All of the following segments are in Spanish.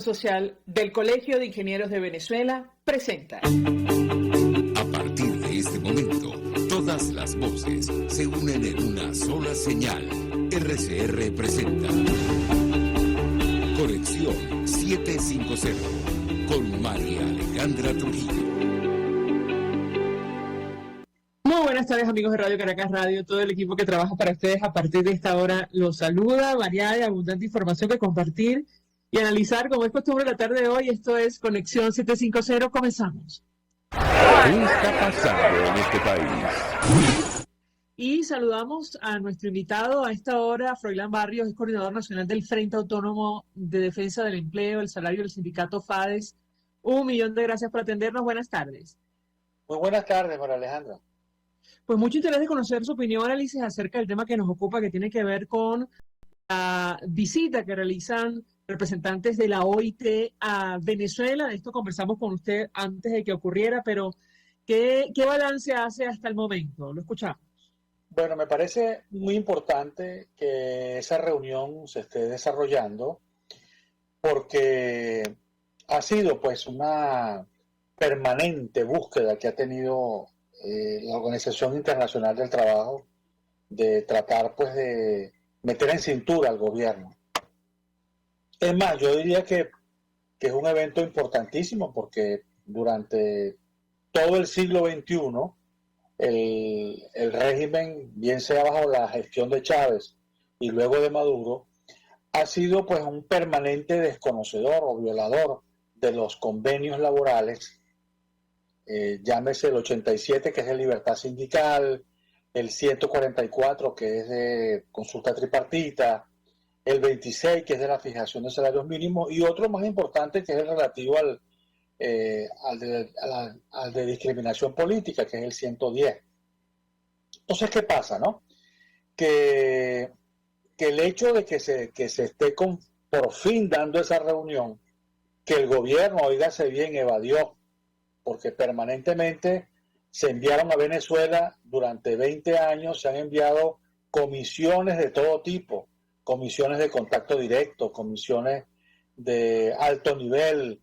Social del Colegio de Ingenieros de Venezuela presenta. A partir de este momento, todas las voces se unen en una sola señal. RCR presenta Conexión 750 con María Alejandra Trujillo. Muy buenas tardes, amigos de Radio Caracas Radio. Todo el equipo que trabaja para ustedes a partir de esta hora los saluda. Variada y abundante información que compartir y analizar, como es costumbre la tarde de hoy. Esto es Conexión 750. Comenzamos. ¿Qué está pasando en este país? Y saludamos a nuestro invitado a esta hora, Froilán Barrios, es coordinador nacional del Frente Autónomo de Defensa del Empleo, el Salario del sindicato FADES. 1.000.000 de gracias por atendernos. Buenas tardes. Muy buenas tardes, María Alejandra. Pues mucho interés de conocer su opinión, análisis acerca del tema que nos ocupa, que tiene que ver con la visita que realizan representantes de la OIT a Venezuela. De esto conversamos con usted antes de que ocurriera, pero ¿qué balance hace hasta el momento? Lo escuchamos. Bueno, me parece muy importante que esa reunión se esté desarrollando porque ha sido pues una permanente búsqueda que ha tenido la Organización Internacional del Trabajo de tratar pues de meter en cintura al gobierno. Es más, yo diría que es un evento importantísimo porque durante todo el siglo XXI el régimen, bien sea bajo la gestión de Chávez y luego de Maduro, ha sido pues un permanente desconocedor o violador de los convenios laborales. Llámese el 87, que es de libertad sindical, el 144, que es de consulta tripartita, el 26, que es de la fijación de salarios mínimos, y otro más importante, que es el relativo al de discriminación política, que es el 110. Entonces, ¿qué pasa, no? Que el hecho de que se esté por fin dando esa reunión, que el gobierno, oígase bien, evadió, porque permanentemente se enviaron a Venezuela durante 20 años, se han enviado comisiones de todo tipo, comisiones de contacto directo, comisiones de alto nivel,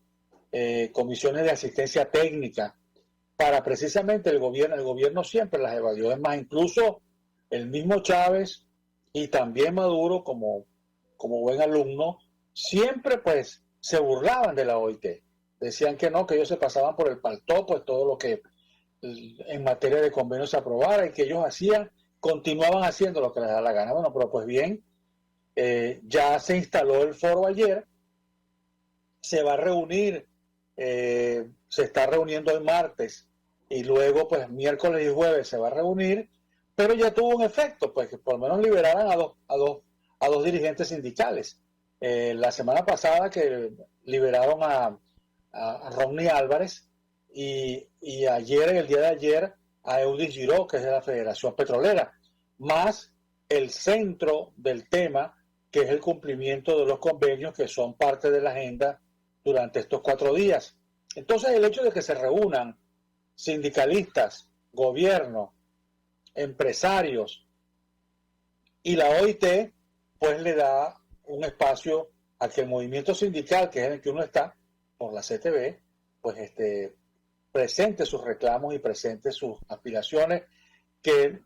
comisiones de asistencia técnica, para precisamente el gobierno siempre las evadió. Es más, incluso el mismo Chávez y también Maduro, como buen alumno, siempre pues se burlaban de la OIT. Decían que no, que ellos se pasaban por el paltó, pues todo lo que en materia de convenios se aprobara y que ellos continuaban haciendo lo que les da la gana. Bueno, pero pues bien, ya se instaló el foro ayer, se va a reunir, se está reuniendo el martes y luego pues miércoles y jueves se va a reunir, pero ya tuvo un efecto, pues que por lo menos liberaran a dos dirigentes sindicales. La semana pasada que liberaron a Rodney Álvarez y ayer, el día de ayer, a Eudis Giró, que es de la Federación Petrolera, más el centro del tema, que es el cumplimiento de los convenios que son parte de la agenda durante estos 4 días. Entonces, el hecho de que se reúnan sindicalistas, gobierno, empresarios y la OIT, pues le da un espacio a que el movimiento sindical, que es en el que uno está, por la CTV, pues presente sus reclamos y presente sus aspiraciones, que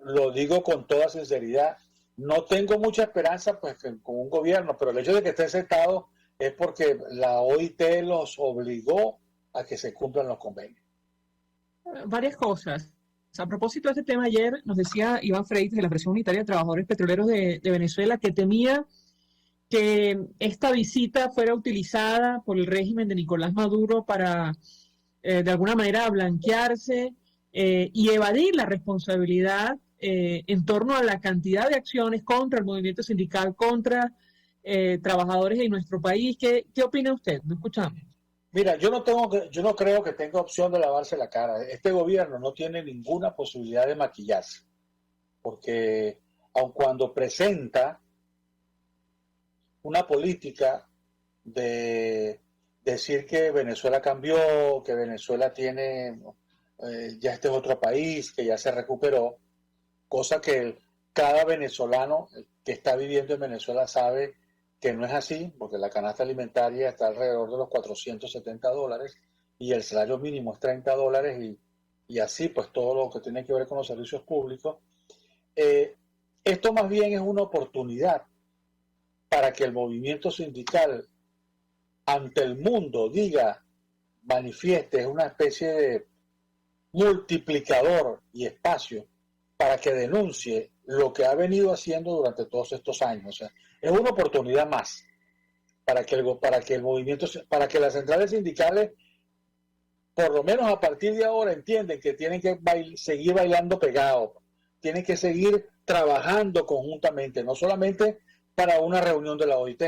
lo digo con toda sinceridad, no tengo mucha esperanza pues con un gobierno, pero el hecho de que estén sentados es porque la OIT los obligó a que se cumplan los convenios. Varias cosas. A propósito de este tema, ayer nos decía Iván Freitas de la Federación Unitaria de Trabajadores Petroleros de Venezuela que temía que esta visita fuera utilizada por el régimen de Nicolás Maduro para, de alguna manera, blanquearse y evadir la responsabilidad en torno a la cantidad de acciones contra el movimiento sindical, contra trabajadores en nuestro país. ¿Qué opina usted? ¿No escuchamos? Mira, yo no creo que tenga opción de lavarse la cara. Este gobierno no tiene ninguna posibilidad de maquillarse, porque aun cuando presenta una política de decir que Venezuela cambió, que Venezuela tiene, ya este es otro país, que ya se recuperó, cosa que cada venezolano que está viviendo en Venezuela sabe que no es así, porque la canasta alimentaria está alrededor de los $470 y el salario mínimo es $30 y así pues todo lo que tiene que ver con los servicios públicos. Esto más bien es una oportunidad para que el movimiento sindical ante el mundo diga, manifieste, es una especie de multiplicador y espacio para que denuncie lo que ha venido haciendo durante todos estos años. O sea, es una oportunidad más para que el movimiento, para que las centrales sindicales, por lo menos a partir de ahora, entienden que tienen que seguir bailando pegados, tienen que seguir trabajando conjuntamente, no solamente para una reunión de la OIT,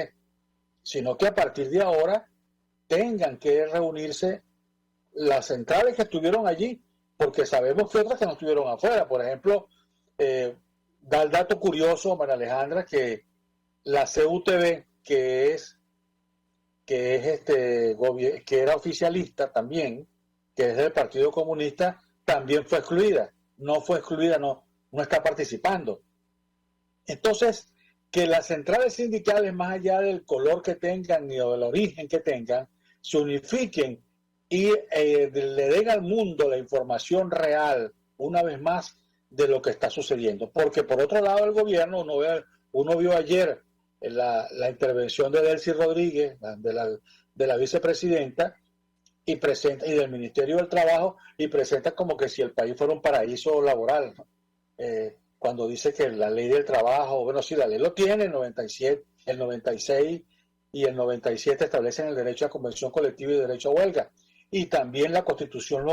sino que a partir de ahora tengan que reunirse las centrales que estuvieron allí, porque sabemos que otras que no estuvieron afuera. Por ejemplo, da el dato curioso, María Alejandra, que la CUTV, que era oficialista también, que es del Partido Comunista, también fue excluida. No fue excluida, no está participando. Entonces, que las centrales sindicales, más allá del color que tengan ni del origen que tengan, se unifiquen y le den al mundo la información real, una vez más, de lo que está sucediendo. Porque por otro lado, el gobierno, uno vio ayer la intervención de Delcy Rodríguez, de la vicepresidenta, y del Ministerio del Trabajo, y presenta como que si el país fuera un paraíso laboral, ¿no? Cuando dice que la ley del trabajo, bueno, sí, la ley lo tiene, el 97, el 96 y el 97 establecen el derecho a convención colectiva y derecho a huelga, y también la Constitución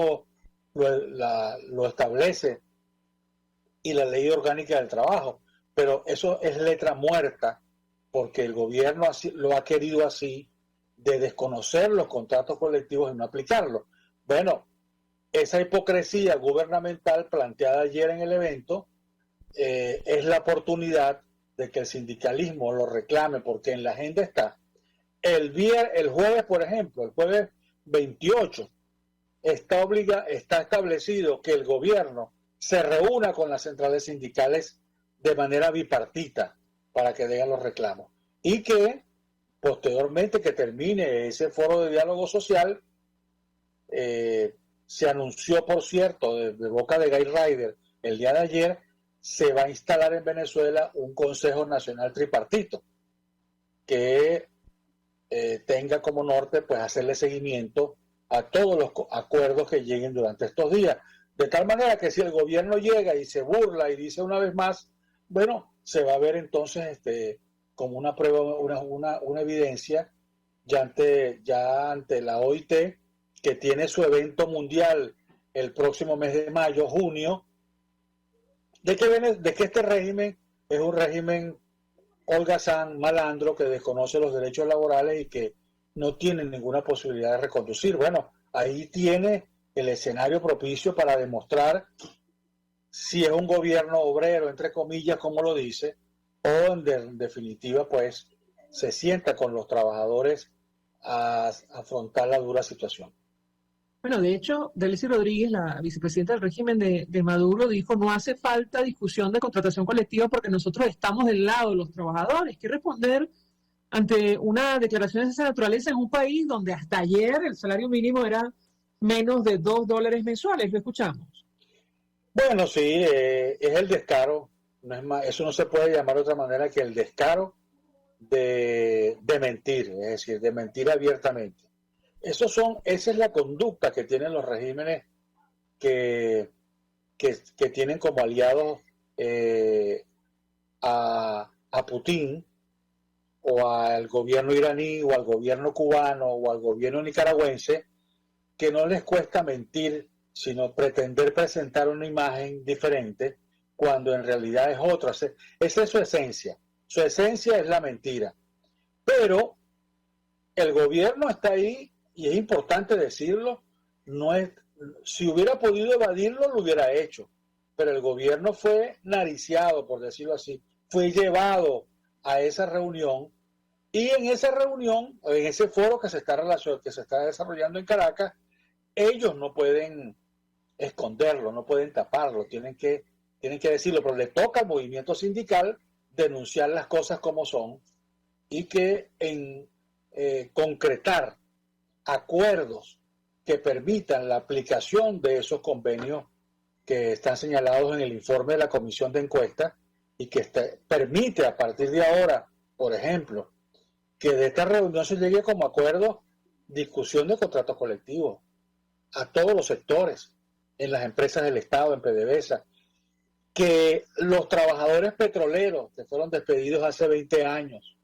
lo establece, y la ley orgánica del trabajo, pero eso es letra muerta, porque el gobierno así, lo ha querido así, de desconocer los contratos colectivos y no aplicarlos. Bueno, esa hipocresía gubernamental planteada ayer en el evento es la oportunidad de que el sindicalismo lo reclame, porque en la agenda está. El jueves, por ejemplo, el jueves 28, está establecido que el gobierno se reúna con las centrales sindicales de manera bipartita para que den los reclamos. Y que posteriormente que termine ese foro de diálogo social, se anunció, por cierto, de boca de Guy Ryder el día de ayer, se va a instalar en Venezuela un Consejo Nacional Tripartito que tenga como norte pues hacerle seguimiento a todos los acuerdos que lleguen durante estos días, de tal manera que si el gobierno llega y se burla y dice una vez más, bueno, se va a ver entonces como una prueba, una evidencia ya ante la OIT, que tiene su evento mundial el próximo mes de mayo, junio, de que este régimen es un régimen holgazán, malandro, que desconoce los derechos laborales y que no tiene ninguna posibilidad de reconducir. Bueno, ahí tiene el escenario propicio para demostrar si es un gobierno obrero, entre comillas, como lo dice, o en definitiva, pues, se sienta con los trabajadores a afrontar la dura situación. Bueno, de hecho, Delcy Rodríguez, la vicepresidenta del régimen de Maduro, dijo: no hace falta discusión de contratación colectiva porque nosotros estamos del lado de los trabajadores. ¿Qué responder ante una declaración de esa naturaleza en un país donde hasta ayer el salario mínimo era menos de $2 mensuales? Lo escuchamos. Bueno, sí, es el descaro. No es más, eso no se puede llamar de otra manera que el descaro de mentir, es decir, de mentir abiertamente. Esa es la conducta que tienen los regímenes que tienen como aliados a Putin, o al gobierno iraní, o al gobierno cubano, o al gobierno nicaragüense, que no les cuesta mentir, sino pretender presentar una imagen diferente cuando en realidad es otra. Esa es su esencia. Su esencia es la mentira. Pero el gobierno está ahí, y es importante decirlo, si hubiera podido evadirlo, lo hubiera hecho. Pero el gobierno fue nariciado, por decirlo así, fue llevado a esa reunión, y en esa reunión, en ese foro que se está desarrollando en Caracas, ellos no pueden esconderlo, no pueden taparlo, tienen que decirlo, pero le toca al movimiento sindical denunciar las cosas como son y que en concretar acuerdos que permitan la aplicación de esos convenios que están señalados en el informe de la comisión de encuesta y que permite a partir de ahora, por ejemplo, que de esta reunión se llegue como acuerdo discusión de contratos colectivos a todos los sectores, en las empresas del Estado, en PDVSA, que los trabajadores petroleros que fueron despedidos hace 20 años,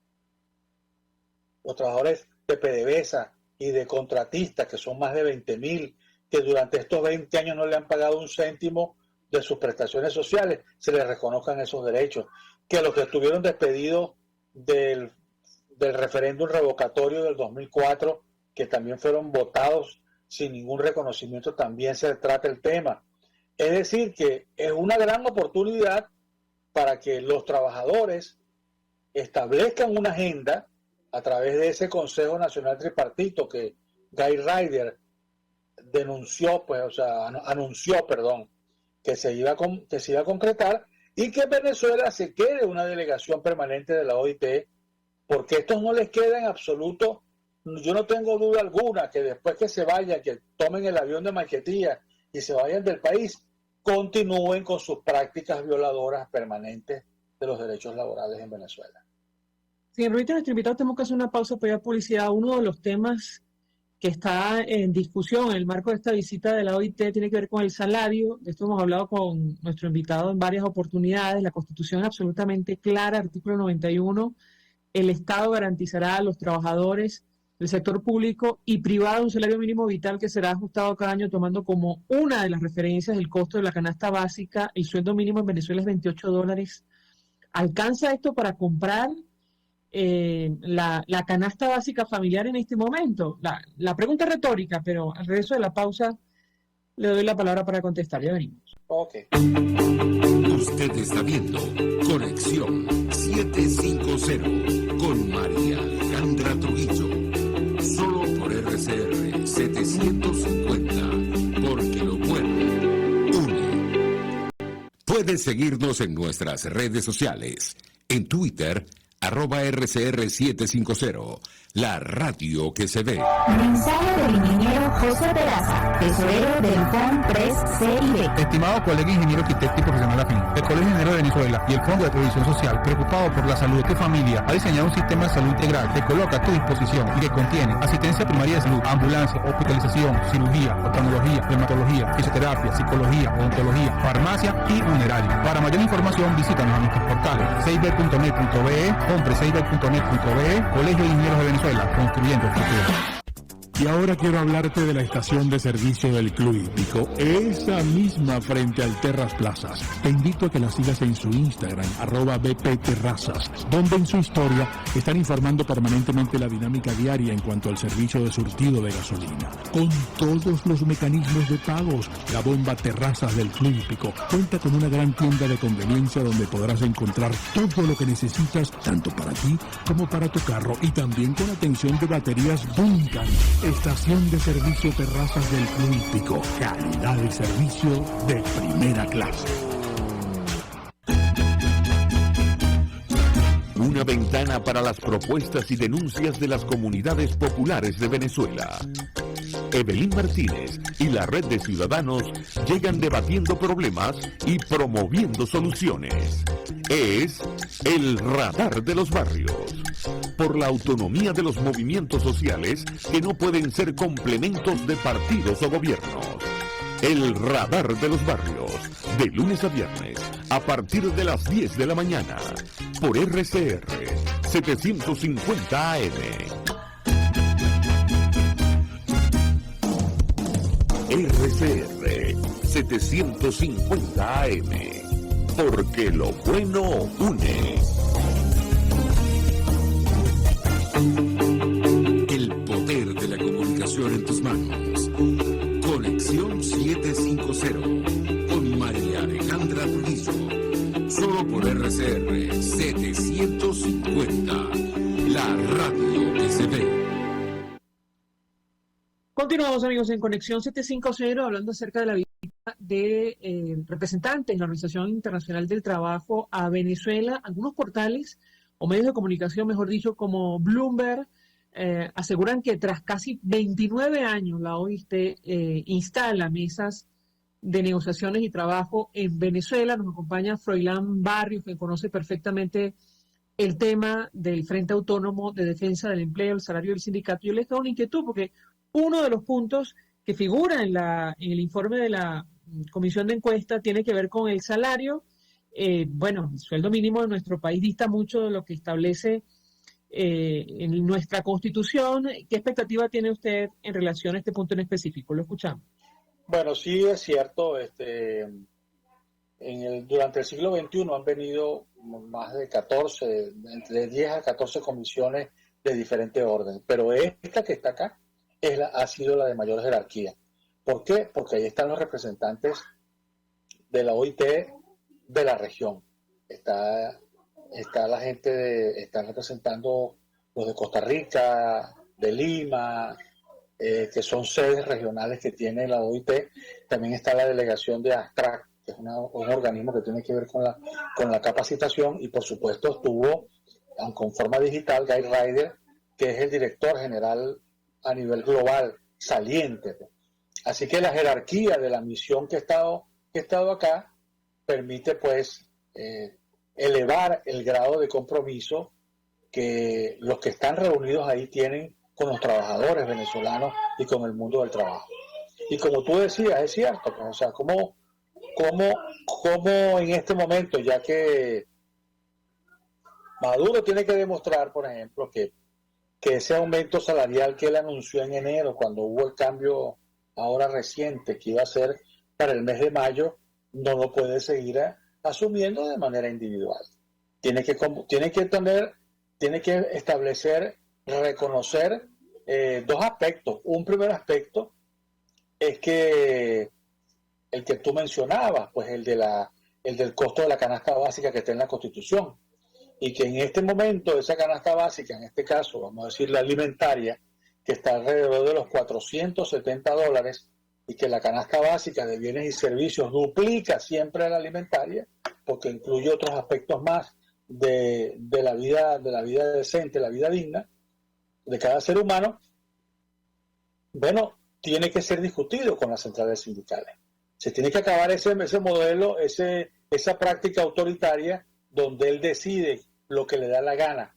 los trabajadores de PDVSA y de contratistas, que son más de 20.000, que durante estos 20 años no le han pagado un céntimo de sus prestaciones sociales, se les reconozcan esos derechos, que los que estuvieron despedidos del referéndum revocatorio del 2004, que también fueron votados sin ningún reconocimiento, también se trata el tema. Es decir, que es una gran oportunidad para que los trabajadores establezcan una agenda a través de ese Consejo Nacional Tripartito que Guy Ryder anunció, que se iba a concretar, y que Venezuela se quede una delegación permanente de la OIT, porque estos no les queda en absoluto. Yo no tengo duda alguna que después que se vayan, que tomen el avión de Maiquetía y se vayan del país, continúen con sus prácticas violadoras permanentes de los derechos laborales en Venezuela. Si me permite, nuestro invitado, tenemos que hacer una pausa para ir a publicidad. Uno de los temas que está en discusión en el marco de esta visita de la OIT tiene que ver con el salario. De esto hemos hablado con nuestro invitado en varias oportunidades. La Constitución es absolutamente clara, artículo 91. El Estado garantizará a los trabajadores del sector público y privado un salario mínimo vital que será ajustado cada año tomando como una de las referencias el costo de la canasta básica. El sueldo mínimo en Venezuela es $28. ¿Alcanza esto para comprar la canasta básica familiar en este momento? La pregunta es retórica, pero al regreso de la pausa le doy la palabra para contestar. Ya venimos. Okay. Usted está viendo Conexión 750 con María Alejandra Trujillo. Solo por RCR 750, porque lo bueno une. Puedes seguirnos en nuestras redes sociales. En Twitter, @RCR750, la radio que se ve. Mensaje del ingeniero José Peraza, tesorero del FONPRES CIB. Estimado colega ingeniero arquitecto y profesional afín, el Colegio Ingeniero de Venezuela y el Fondo de Previsión Social, preocupado por la salud de tu familia, ha diseñado un sistema de salud integral que coloca a tu disposición y que contiene asistencia primaria de salud, ambulancia, hospitalización, cirugía, oftalmología, dermatología, fisioterapia, psicología, odontología, farmacia y funeraria. Para mayor información, visítanos a nuestros portales seiber.net.be, compreseiber.net.be, Colegio de Ingenieros de Venezuela, construyendo el futuro. Y ahora quiero hablarte de la estación de servicio del Club Hípico, esa misma frente al Terras Plazas. Te invito a que la sigas en su Instagram, @bpterrazas, donde en su historia están informando permanentemente la dinámica diaria en cuanto al servicio de surtido de gasolina. Con todos los mecanismos de pagos, la bomba Terrazas del Club Hípico cuenta con una gran tienda de conveniencia donde podrás encontrar todo lo que necesitas, tanto para ti como para tu carro, y también con atención de baterías Duncan. Estación de servicio Terrazas del Club Hípico. Calidad de servicio de primera clase. Una ventana para las propuestas y denuncias de las comunidades populares de Venezuela. Evelyn Martínez y la Red de Ciudadanos llegan debatiendo problemas y promoviendo soluciones. Es el Radar de los Barrios. Por la autonomía de los movimientos sociales que no pueden ser complementos de partidos o gobiernos. El Radar de los Barrios, de lunes a viernes, a partir de las 10 de la mañana, por RCR 750 AM. RCR 750 AM, porque lo bueno une. El poder de la comunicación en tus manos. Conexión 750 con María Alejandra Trujillo. Solo por RCR 750, la radio que se ve. Continuamos, amigos, en Conexión 750, hablando acerca de la visita de representantes de la Organización Internacional del Trabajo a Venezuela. Algunos portales o medios de comunicación, mejor dicho, como Bloomberg, aseguran que tras casi 29 años la OIT instala mesas de negociaciones y trabajo en Venezuela. Nos acompaña Froilán Barrios, que conoce perfectamente el tema del Frente Autónomo de Defensa del Empleo, el salario del sindicato. Yo les tengo una inquietud porque uno de los puntos que figura en el informe de la Comisión de Encuesta tiene que ver con el salario. Bueno, el sueldo mínimo de nuestro país dista mucho de lo que establece en nuestra Constitución. ¿Qué expectativa tiene usted en relación a este punto en específico? Lo escuchamos. Bueno, sí es cierto. Durante el siglo XXI han venido más de 14, entre 10 a 14 comisiones de diferente orden, pero esta que está acá ha sido la de mayor jerarquía. ¿Por qué? Porque ahí están los representantes de la OIT de la región. Está la gente, están representando los de Costa Rica, de Lima, que son sedes regionales que tiene la OIT. También está la delegación de ASTRAC, que es un organismo que tiene que ver con la capacitación, y por supuesto estuvo, aunque en forma digital, Guy Ryder, que es el director general a nivel global saliente. Así que la jerarquía de la misión que ha estado acá permite pues elevar el grado de compromiso que los que están reunidos ahí tienen con los trabajadores venezolanos y con el mundo del trabajo. Y como tú decías, es cierto, pues, o sea, ¿cómo en este momento, ya que Maduro tiene que demostrar, por ejemplo, que ese aumento salarial que él anunció en enero, cuando hubo el cambio ahora reciente, que iba a ser para el mes de mayo, no lo puede seguir asumiendo de manera individual. Tiene que establecer, reconocer dos aspectos. Un primer aspecto es que el que tú mencionabas, pues el del costo de la canasta básica que está en la Constitución, y que en este momento esa canasta básica, en este caso vamos a decir la alimentaria, que está alrededor de los $470, y que la canasta básica de bienes y servicios duplica siempre la alimentaria, porque incluye otros aspectos más de la vida decente, la vida digna de cada ser humano. Bueno, tiene que ser discutido con las centrales sindicales. Se tiene que acabar ese modelo, esa práctica autoritaria donde él decide lo que le da la gana,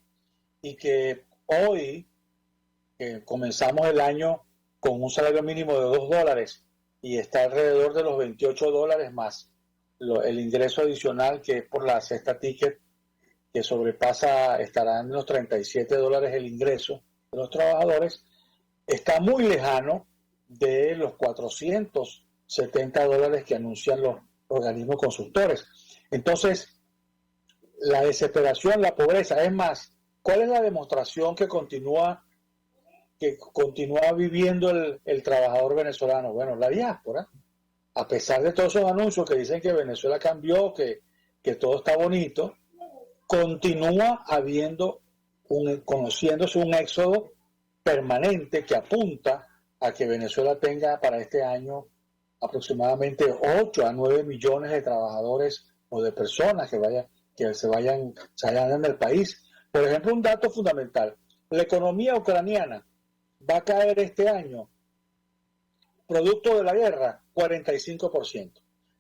y que hoy comenzamos el año con un salario mínimo de $2 y está alrededor de los $28 más el ingreso adicional, que es por la cesta ticket, que estará en los $37 el ingreso de los trabajadores. Está muy lejano de los $470 que anuncian los organismos consultores. Entonces, la desesperación, la pobreza, es más, ¿cuál es la demostración que continúa viviendo el trabajador venezolano? Bueno, la diáspora. A pesar de todos esos anuncios que dicen que Venezuela cambió, que todo está bonito, continúa conociéndose un éxodo permanente que apunta a que Venezuela tenga para este año aproximadamente 8 a 9 millones de trabajadores o de personas que se vayan del país. Por ejemplo, un dato fundamental: la economía ucraniana va a caer este año, producto de la guerra, 45%.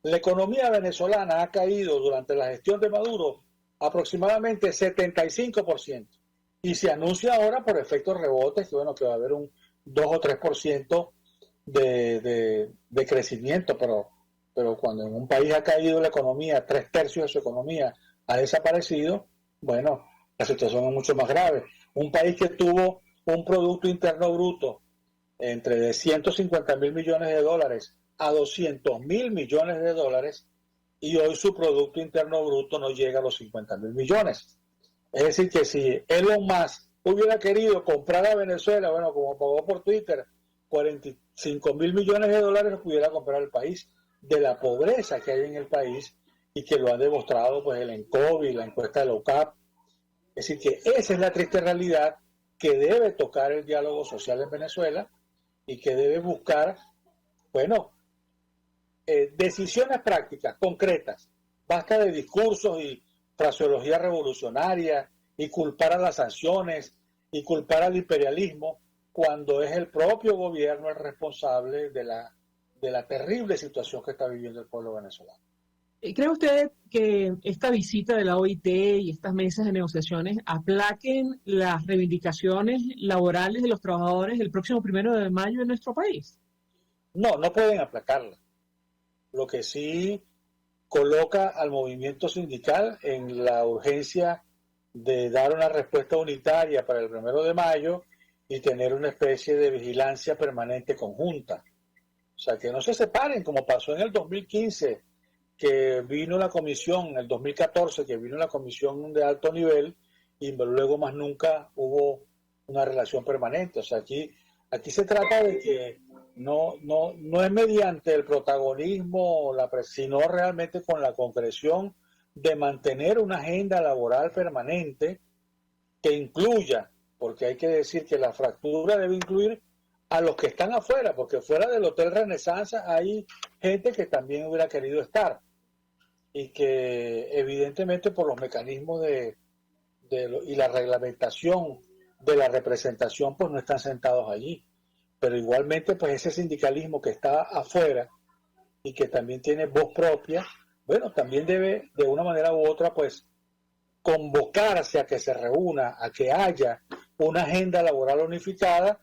La economía venezolana ha caído durante la gestión de Maduro aproximadamente 75%. Y se anuncia ahora, por efectos rebotes, que va a haber un 2 o 3% de crecimiento, pero cuando en un país ha caído la economía, 3/3 de su economía ha desaparecido, bueno, la situación es mucho más grave. Un país que tuvo un Producto Interno Bruto entre de $150.000 millones a $200.000 millones, y hoy su Producto Interno Bruto no llega a los $50.000 millones. Es decir, que si Elon Musk hubiera querido comprar a Venezuela, bueno, como pagó por Twitter, $45.000 millones, lo pudiera comprar el país, de la pobreza que hay en el país, y que lo ha demostrado pues el ENCOBI, la encuesta de la UCAP. Es decir, que esa es la triste realidad que debe tocar el diálogo social en Venezuela, y que debe buscar, bueno, decisiones prácticas, concretas. Basta de discursos y fraseología revolucionaria y culpar a las sanciones y culpar al imperialismo cuando es el propio gobierno el responsable de la terrible situación que está viviendo el pueblo venezolano. ¿Cree usted que esta visita de la OIT y estas mesas de negociaciones aplaquen las reivindicaciones laborales de los trabajadores el próximo 1 de mayo en nuestro país? No, no pueden aplacarla. Lo que sí coloca al movimiento sindical en la urgencia de dar una respuesta unitaria para el 1 de mayo y tener una especie de vigilancia permanente conjunta. O sea, que no se separen como pasó en el 2015, que vino la comisión, en el 2014, que vino la comisión de alto nivel y luego más nunca hubo una relación permanente. O sea, aquí se trata de que no es mediante el protagonismo, sino realmente con la concreción de mantener una agenda laboral permanente que incluya, porque hay que decir que la fractura debe incluir a los que están afuera, porque fuera del Hotel Renesanza hay gente que también hubiera querido estar y que evidentemente por los mecanismos y la reglamentación de la representación pues no están sentados allí. Pero igualmente pues ese sindicalismo que está afuera y que también tiene voz propia, bueno, también debe de una manera u otra pues convocarse a que se reúna, a que haya una agenda laboral unificada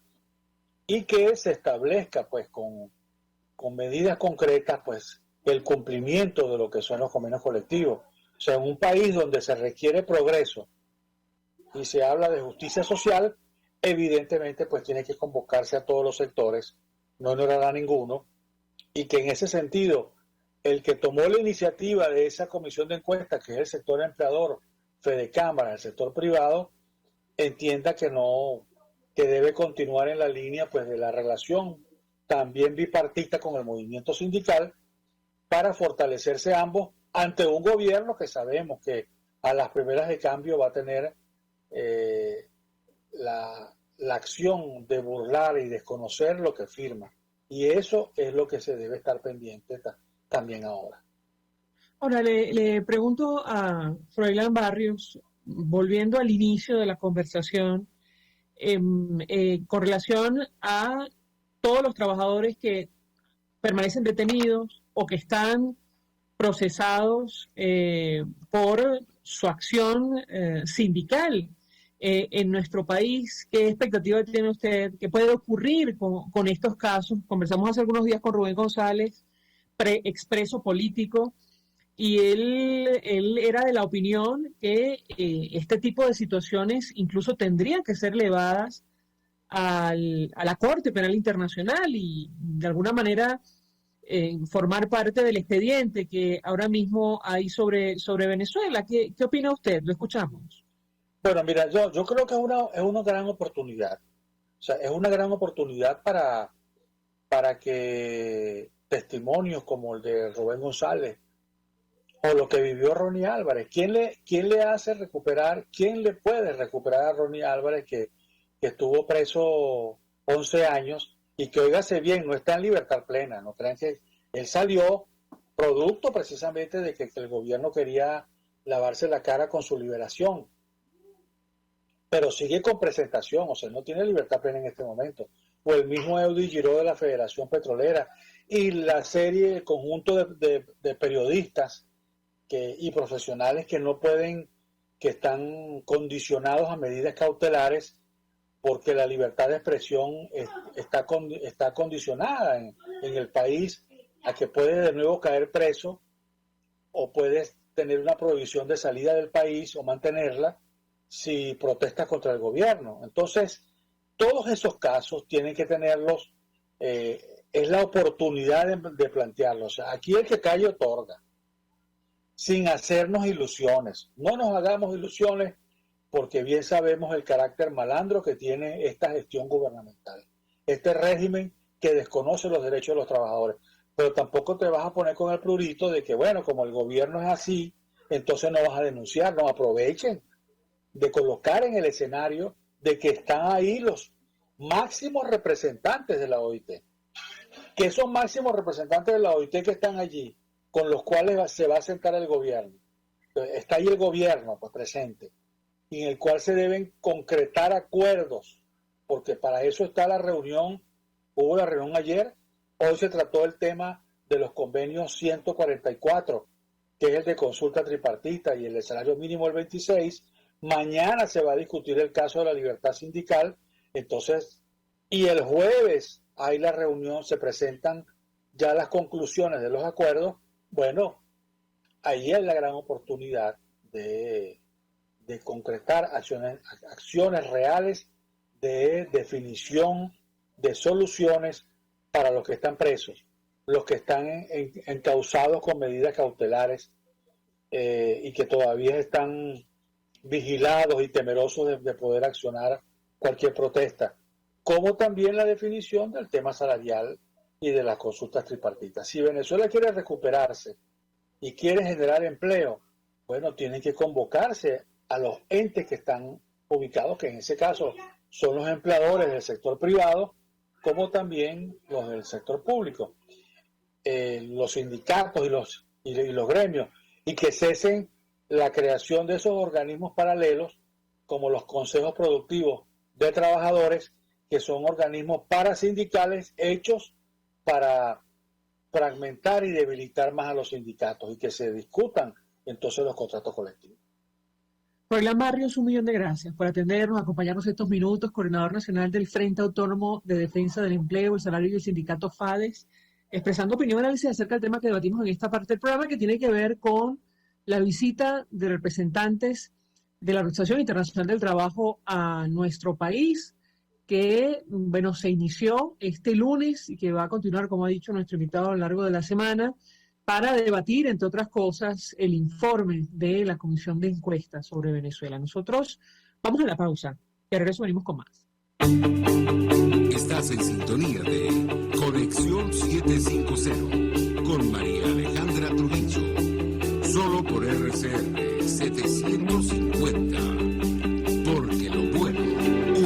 y que se establezca pues con medidas concretas pues el cumplimiento de lo que son los convenios colectivos. O sea, en un país donde se requiere progreso y se habla de justicia social, evidentemente pues tiene que convocarse a todos los sectores, no ignorará a ninguno, y que en ese sentido el que tomó la iniciativa de esa comisión de encuesta, que es el sector empleador, Fedecámara, el sector privado, entienda que debe continuar en la línea pues de la relación también bipartita con el movimiento sindical para fortalecerse ambos ante un gobierno que sabemos que a las primeras de cambio va a tener la acción de burlar y desconocer lo que firma. Y eso es lo que se debe estar pendiente también ahora. Ahora, le pregunto a Froilán Barrios, volviendo al inicio de la conversación, con relación a todos los trabajadores que permanecen detenidos o que están procesados por su acción sindical en nuestro país. ¿Qué expectativa tiene usted? ¿Qué puede ocurrir con estos casos? Conversamos hace algunos días con Rubén González, expreso político, y él era de la opinión que este tipo de situaciones incluso tendrían que ser elevadas a la Corte Penal Internacional y de alguna manera formar parte del expediente que ahora mismo hay sobre Venezuela. ¿Qué opina usted? Lo escuchamos. Bueno, mira, yo creo que es una gran oportunidad. O sea, es una gran oportunidad para que testimonios como el de Rubén González o lo que vivió Ronnie Álvarez, ¿quién le hace recuperar, quién le puede recuperar a Ronnie Álvarez que estuvo preso 11 años y que, óigase bien, no está en libertad plena? No crean que él salió producto precisamente de que el gobierno quería lavarse la cara con su liberación, pero sigue con presentación, o sea, no tiene libertad plena en este momento. O el mismo Eudy Giró de la Federación Petrolera y la serie, el conjunto de periodistas y profesionales que no pueden, que están condicionados a medidas cautelares porque la libertad de expresión está condicionada en el país a que puede de nuevo caer preso o puedes tener una prohibición de salida del país o mantenerla si protestas contra el gobierno. Entonces, todos esos casos tienen que tenerlos, es la oportunidad de plantearlos. O sea, aquí el que calle otorga, sin hacernos ilusiones. No nos hagamos ilusiones porque bien sabemos el carácter malandro que tiene esta gestión gubernamental, este régimen que desconoce los derechos de los trabajadores. Pero tampoco te vas a poner con el prurito de que, bueno, como el gobierno es así, entonces no vas a denunciar. No, aprovechen de colocar en el escenario de que están ahí los máximos representantes de la OIT. Que esos máximos representantes de la OIT que están allí, con los cuales se va a sentar el gobierno. Está ahí el gobierno pues, presente. y en el cual se deben concretar acuerdos, porque para eso está la reunión. Hubo la reunión ayer, hoy se trató el tema de los convenios 144, que es el de consulta tripartita y el de salario mínimo el 26. Mañana se va a discutir el caso de la libertad sindical, entonces, y el jueves hay la reunión, se presentan ya las conclusiones de los acuerdos. Bueno, ahí es la gran oportunidad de concretar acciones reales de definición de soluciones para los que están presos, los que están encausados con medidas cautelares y que todavía están vigilados y temerosos de poder accionar cualquier protesta, como también la definición del tema salarial y de las consultas tripartitas. Si Venezuela quiere recuperarse y quiere generar empleo, bueno, tienen que convocarse a los entes que están ubicados, que en ese caso son los empleadores del sector privado, como también los del sector público, los sindicatos y los gremios, y que cesen la creación de esos organismos paralelos, como los consejos productivos de trabajadores, que son organismos parasindicales hechos para fragmentar y debilitar más a los sindicatos, y que se discutan entonces los contratos colectivos. Froilán Barrios, 1.000.000 de gracias por atendernos, acompañarnos estos minutos, coordinador nacional del Frente Autónomo de Defensa del Empleo, el Salario y el sindicato FADES, expresando opinión y análisis acerca del tema que debatimos en esta parte del programa, que tiene que ver con la visita de representantes de la Organización Internacional del Trabajo a nuestro país, que, bueno, se inició este lunes y que va a continuar, como ha dicho nuestro invitado, a lo largo de la semana, para debatir, entre otras cosas, el informe de la Comisión de Encuestas sobre Venezuela. Nosotros vamos a la pausa y al regreso venimos con más. Estás en sintonía de Conexión 750 con María Alejandra Trujillo, solo por RCR 750, porque lo bueno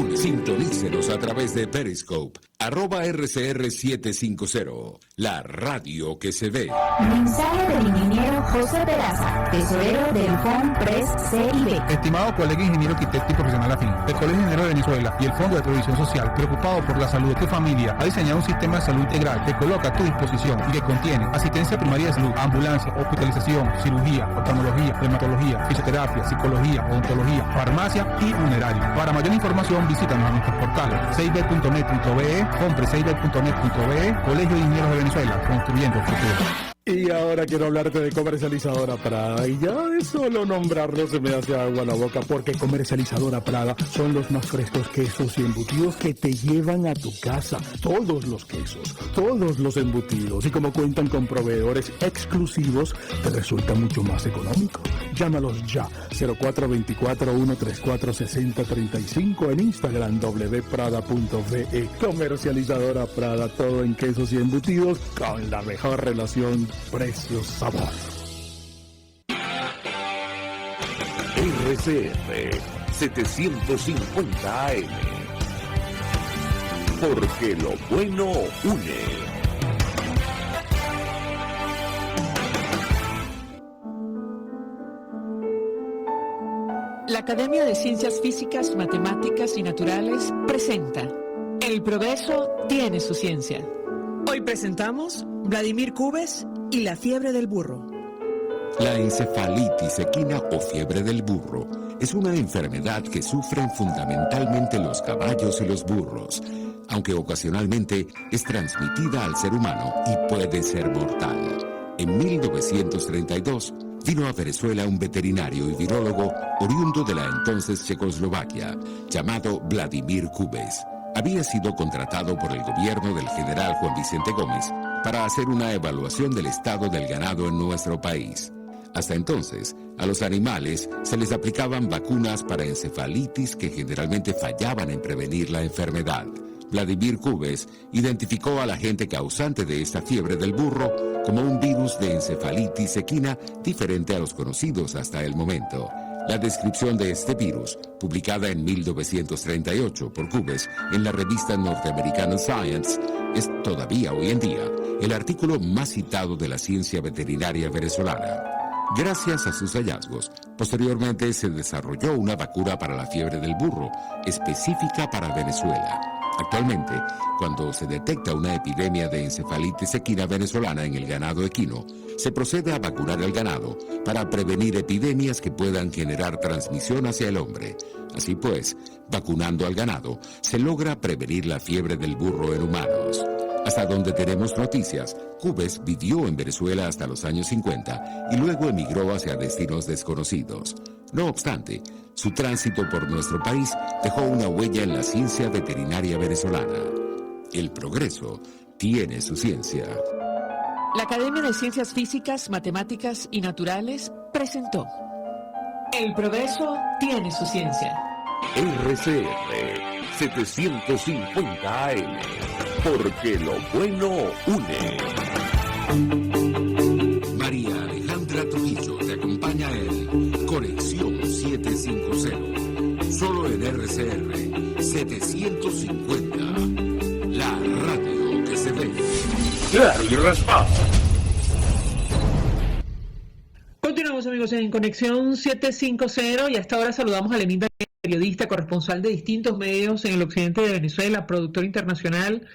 une. Sintonícenos a través de Periscope, @RCR750, la radio que se ve. Mensaje del ingeniero José Peraza, tesorero del FONPRES CIB. Estimado colega ingeniero arquitecto y profesional afín, el Colegio de Ingenieros de Venezuela y el Fondo de Previsión Social, preocupado por la salud de tu familia, ha diseñado un sistema de salud integral que coloca a tu disposición y que contiene asistencia primaria de salud, ambulancia, hospitalización, cirugía, oftalmología, dermatología, fisioterapia, psicología, odontología, farmacia y funeraria. Para mayor información, visítanos a nuestros portales cib.net.be, FONPRESCIB.net.be, Colegio de Ingenieros de Venezuela, construyendo el futuro. Y ahora quiero hablarte de Comercializadora Prada. Y ya de solo nombrarlo se me hace agua la boca, porque Comercializadora Prada son los más frescos quesos y embutidos que te llevan a tu casa. Todos los quesos, todos los embutidos. Y como cuentan con proveedores exclusivos, te resulta mucho más económico. Llámalos ya, 0424-134-6035, en Instagram wprada.ve. Comercializadora Prada, todo en quesos y embutidos con la mejor relación precio-sabor. RCR 750 AM, porque lo bueno une. La Academia de Ciencias Físicas, Matemáticas y Naturales presenta El progreso tiene su ciencia. Hoy presentamos Vladimir Cubes y la fiebre del burro. La encefalitis equina o fiebre del burro es una enfermedad que sufren fundamentalmente los caballos y los burros, aunque ocasionalmente es transmitida al ser humano y puede ser mortal. En 1932 vino a Venezuela un veterinario y virólogo oriundo de la entonces Checoslovaquia, llamado Vladimir Cubes. Había sido contratado por el gobierno del general Juan Vicente Gómez para hacer una evaluación del estado del ganado en nuestro país. Hasta entonces, a los animales se les aplicaban vacunas para encefalitis que generalmente fallaban en prevenir la enfermedad. Vladimir Cubes identificó al agente causante de esta fiebre del burro como un virus de encefalitis equina diferente a los conocidos hasta el momento. La descripción de este virus, publicada en 1938 por Cubes en la revista norteamericana Science, es todavía hoy en día el artículo más citado de la ciencia veterinaria venezolana. Gracias a sus hallazgos, posteriormente se desarrolló una vacuna para la fiebre del burro, específica para Venezuela. Actualmente, cuando se detecta una epidemia de encefalitis equina venezolana en el ganado equino, se procede a vacunar al ganado para prevenir epidemias que puedan generar transmisión hacia el hombre. Así pues, vacunando al ganado, se logra prevenir la fiebre del burro en humanos. Hasta donde tenemos noticias, Cubes vivió en Venezuela hasta los años 50 y luego emigró hacia destinos desconocidos. No obstante, su tránsito por nuestro país dejó una huella en la ciencia veterinaria venezolana. El progreso tiene su ciencia. La Academia de Ciencias Físicas, Matemáticas y Naturales presentó El progreso tiene su ciencia. RCR 750 AM, porque lo bueno une. María Alejandra Trujillo te acompaña en Conexión 750. Solo en RCR 750. La radio que se ve. Claro y raspado. Continuamos, amigos, en Conexión 750 y hasta ahora saludamos a Lenín Daniel, periodista, corresponsal de distintos medios en el occidente de Venezuela, productor internacional,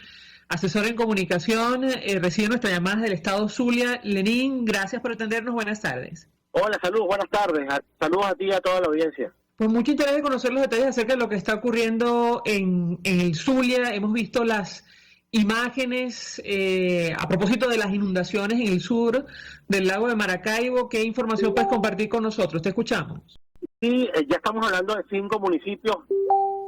asesor en comunicación, recibe nuestra llamada del estado Zulia. Lenín, gracias por atendernos, buenas tardes. Hola, saludos, buenas tardes, saludos a ti y a toda la audiencia. Pues mucho interés de conocer los detalles acerca de lo que está ocurriendo en el Zulia. Hemos visto las imágenes a propósito de las inundaciones en el sur del lago de Maracaibo. ¿Qué información puedes compartir con nosotros? Te escuchamos. Sí, ya estamos hablando de 5 municipios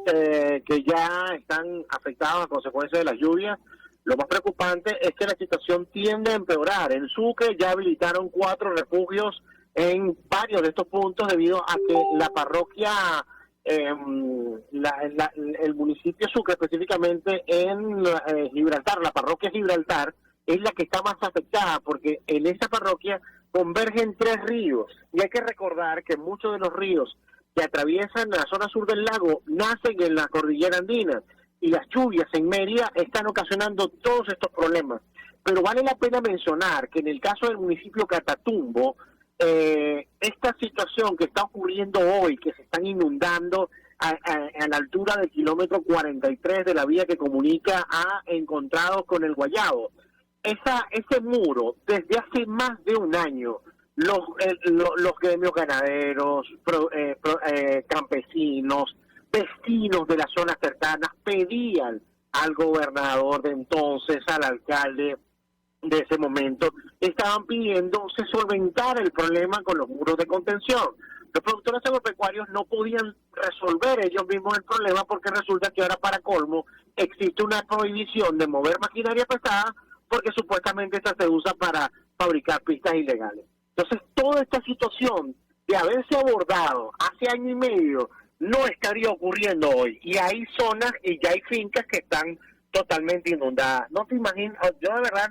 que ya están afectados a consecuencia de las lluvias. Lo más preocupante es que la situación tiende a empeorar. En Sucre ya habilitaron 4 refugios en varios de estos puntos debido a que la parroquia, el municipio Sucre específicamente en Gibraltar, la parroquia Gibraltar, es la que está más afectada porque en esa parroquia convergen 3 ríos. Y hay que recordar que muchos de los ríos que atraviesan la zona sur del lago nacen en la cordillera andina y las lluvias en Mérida están ocasionando todos estos problemas. Pero vale la pena mencionar que en el caso del municipio Catatumbo, esta situación que está ocurriendo hoy, que se están inundando a la altura del kilómetro 43 de la vía que comunica a Encontrados con el Guayabo, ese muro, desde hace más de un año, los gremios ganaderos, campesinos, vecinos de las zonas cercanas pedían al gobernador de entonces, al alcalde de ese momento, estaban pidiendo se solventara el problema con los muros de contención. Los productores agropecuarios no podían resolver ellos mismos el problema porque resulta que ahora, para colmo, existe una prohibición de mover maquinaria pesada porque supuestamente esta se usa para fabricar pistas ilegales. Entonces, toda esta situación de haberse abordado hace año y medio no estaría ocurriendo hoy. Y hay zonas y ya hay fincas que están totalmente inundadas. No te imaginas, yo de verdad,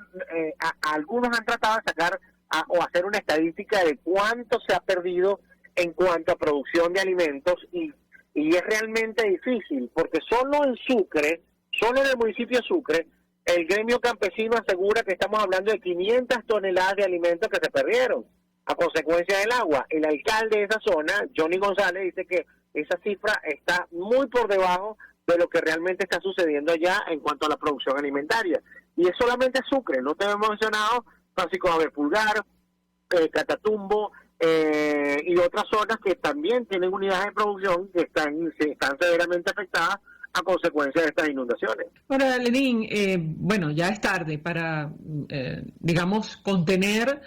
algunos han tratado de sacar o hacer una estadística de cuánto se ha perdido en cuanto a producción de alimentos y es realmente difícil, porque solo en Sucre, solo en el municipio de Sucre, el gremio campesino asegura que estamos hablando de 500 toneladas de alimentos que se perdieron a consecuencia del agua. El alcalde de esa zona, Johnny González, dice que esa cifra está muy por debajo de lo que realmente está sucediendo allá en cuanto a la producción alimentaria. Y es solamente Sucre, no te hemos mencionado Francisco Javier Pulgar, Catatumbo y otras zonas que también tienen unidades de producción que están severamente afectadas a consecuencia de estas inundaciones. Ahora, Lenín, bueno, ya es tarde para, digamos, contener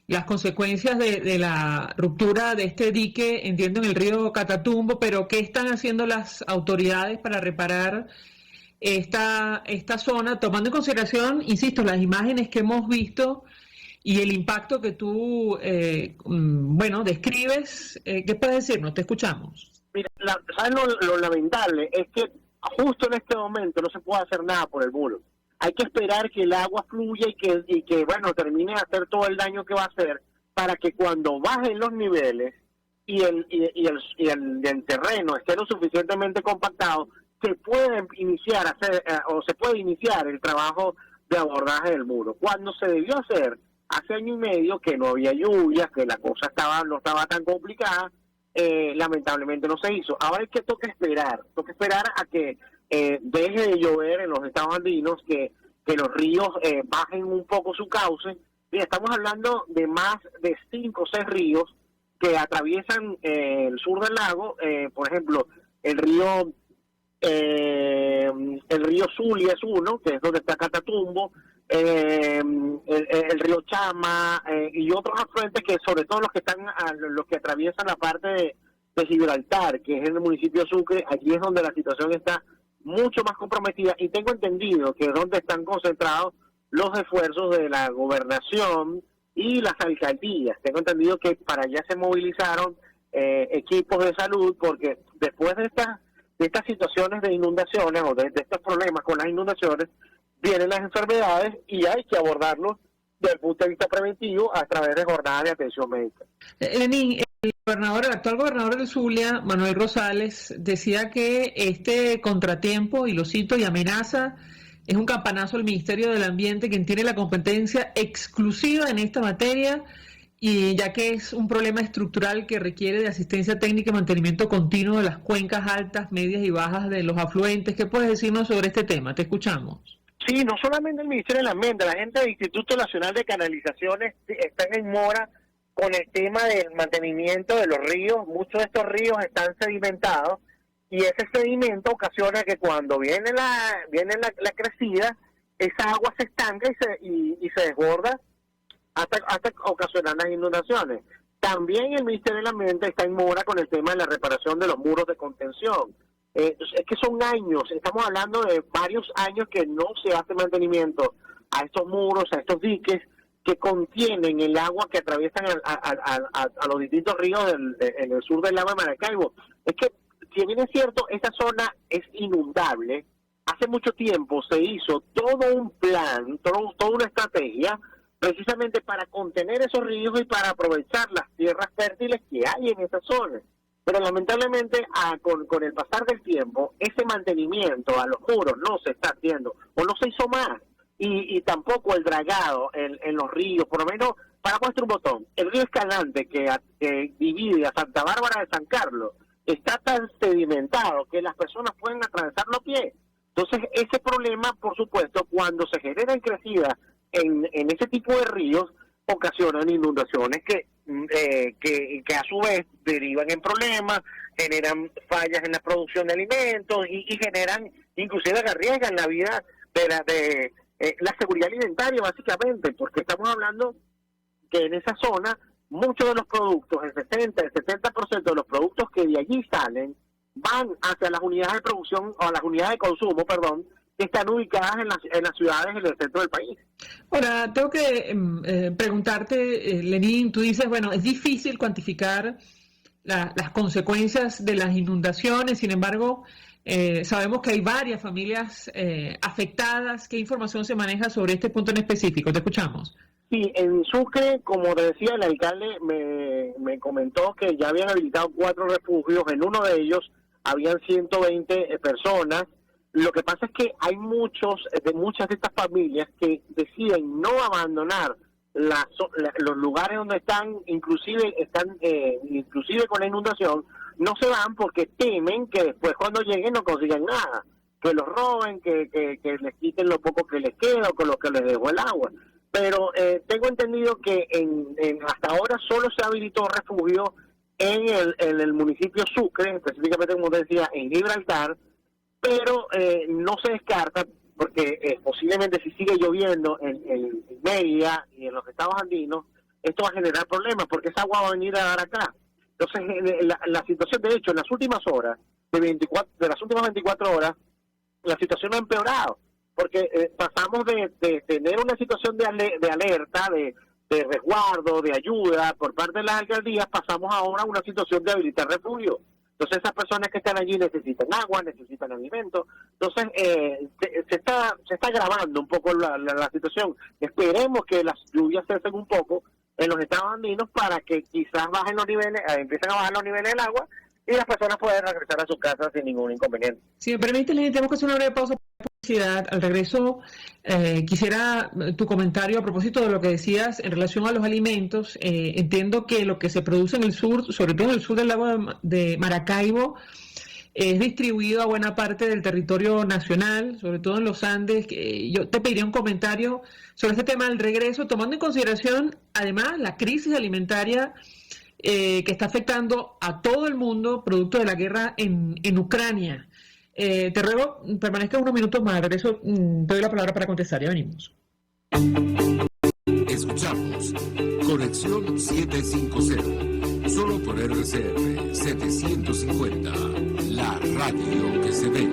las consecuencias de la ruptura de este dique, entiendo, en el río Catatumbo, pero ¿qué están haciendo las autoridades para reparar esta zona, tomando en consideración, insisto, las imágenes que hemos visto y el impacto que tú, describes? ¿Qué puedes decirnos? Te escuchamos. Mira, ¿sabes lo lamentable? Es que justo en este momento no se puede hacer nada por el muro. Hay que esperar que el agua fluya y que termine de hacer todo el daño que va a hacer para que cuando bajen los niveles y el terreno esté lo suficientemente compactado, se puede iniciar el trabajo de abordaje del muro. Cuando se debió hacer hace año y medio que no había lluvias, que la cosa no estaba tan complicada, lamentablemente no se hizo. Ahora es que toca esperar a que deje de llover en los estados andinos, que los ríos bajen un poco su cauce. Mira, estamos hablando de más de 5 o 6 ríos que atraviesan el sur del lago. Por ejemplo, el río Zulia es uno, que es donde está Catatumbo, el río Chama, y otros afluentes que sobre todo los que atraviesan la parte de Gibraltar, que es en el municipio de Sucre. Allí es donde la situación está mucho más comprometida, y tengo entendido que es donde están concentrados los esfuerzos de la gobernación y las alcaldías. Tengo entendido que para allá se movilizaron equipos de salud, porque después de estas situaciones de inundaciones o de estos problemas con las inundaciones, vienen las enfermedades y hay que abordarlos desde el punto de vista preventivo a través de jornadas de atención médica. Lenín, el actual gobernador del Zulia, Manuel Rosales, decía que este contratiempo, y lo cito, y amenaza, es un campanazo al Ministerio del Ambiente, quien tiene la competencia exclusiva en esta materia, y ya que es un problema estructural que requiere de asistencia técnica y mantenimiento continuo de las cuencas altas, medias y bajas de los afluentes. ¿Qué puedes decirnos sobre este tema? Te escuchamos. Sí, no solamente el Ministerio del Ambiente, la gente del Instituto Nacional de Canalizaciones están en mora con el tema del mantenimiento de los ríos. Muchos de estos ríos están sedimentados, y ese sedimento ocasiona que cuando viene la crecida, esa agua se estanca y se desborda hasta ocasionar las inundaciones. También el Ministerio del Ambiente está en mora con el tema de la reparación de los muros de contención. Es que son años, estamos hablando de varios años que no se hace mantenimiento a estos muros, a estos diques que contienen el agua que atraviesan a los distintos ríos en el sur del lago de Maracaibo. Es que, si bien es cierto, esta zona es inundable, hace mucho tiempo se hizo todo un plan, toda una estrategia, precisamente para contener esos ríos y para aprovechar las tierras fértiles que hay en esa zona. Pero lamentablemente con el pasar del tiempo, ese mantenimiento a los muros no se está haciendo, o no se hizo más, y tampoco el dragado en los ríos. Por lo menos, para muestra un botón, el río Escalante que divide a Santa Bárbara de San Carlos está tan sedimentado que las personas pueden atravesarlo a pie. Entonces, ese problema, por supuesto, cuando se generan crecidas en ese tipo de ríos, ocasionan inundaciones que a su vez derivan en problemas, generan fallas en la producción de alimentos y generan, inclusive arriesgan la vida de la seguridad alimentaria, básicamente, porque estamos hablando que en esa zona muchos de los productos, el 70% de los productos que de allí salen van hacia las unidades de producción, o las unidades de consumo, perdón, que están ubicadas en las ciudades en el centro del país. Ahora, tengo que preguntarte, Lenín, tú dices, bueno, es difícil cuantificar las consecuencias de las inundaciones, sin embargo, sabemos que hay varias familias afectadas. ¿Qué información se maneja sobre este punto en específico? Te escuchamos. Sí, en Sucre, como te decía, el alcalde me comentó que ya habían habilitado 4 refugios. En uno de ellos habían 120 personas. Lo que pasa es que hay muchas de estas familias que deciden no abandonar los lugares donde están, inclusive con la inundación, no se van porque temen que después cuando lleguen no consigan nada, que los roben, que les quiten lo poco que les queda o con lo que les dejó el agua. Pero tengo entendido que hasta ahora solo se habilitó refugio en el municipio Sucre, específicamente, como decía, en Gibraltar, pero no se descarta, porque posiblemente si sigue lloviendo en Mérida y en los estados andinos, esto va a generar problemas, porque esa agua va a venir a dar acá. Entonces, la situación, de hecho, en las últimas horas, de las últimas 24 horas, la situación ha empeorado, porque pasamos de tener una situación de alerta, de resguardo, de ayuda por parte de las alcaldías, pasamos ahora a una situación de habilitar refugio. Entonces, esas personas que están allí necesitan agua, necesitan alimentos. Entonces, se está agravando un poco la situación. Esperemos que las lluvias cesen un poco en los estados andinos para que quizás bajen los niveles, empiecen a bajar los niveles del agua y las personas puedan regresar a su casa sin ningún inconveniente. Si me permite, Lenín, tenemos que hacer una breve pausa. Al regreso, quisiera tu comentario a propósito de lo que decías en relación a los alimentos. Entiendo que lo que se produce en el sur, sobre todo en el sur del lago de Maracaibo, es distribuido a buena parte del territorio nacional, sobre todo en los Andes. Yo te pediría un comentario sobre este tema del regreso, tomando en consideración, además, la crisis alimentaria que está afectando a todo el mundo, producto de la guerra en Ucrania. Te ruego, permanezca unos minutos más, de eso te doy la palabra para contestar, ya venimos. Escuchamos Conexión 750, solo por RCR 750, la radio que se ve.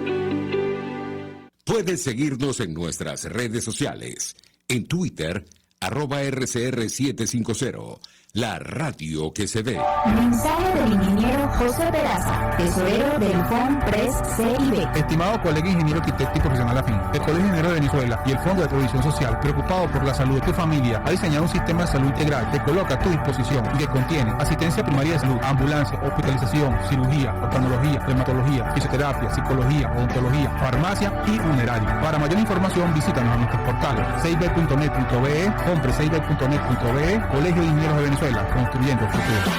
Puedes seguirnos en nuestras redes sociales, en Twitter, @RCR750, la radio que se ve. Mensaje del ingeniero José Peraza, tesorero del FONPRES CIB. Estimado colega ingeniero arquitecto y profesional afín, el Colegio Ingeniero de Venezuela y el Fondo de Previsión Social, preocupado por la salud de tu familia, ha diseñado un sistema de salud integral que coloca a tu disposición y que contiene asistencia primaria de salud, ambulancia, hospitalización, cirugía, oftalmología, dermatología, fisioterapia, psicología, odontología, farmacia y funeraria. Para mayor información, visítanos a nuestros portales cib.net.be, FONPRESCIB.net.be, Colegio de Ingenieros de Venezuela, construyendo el futuro.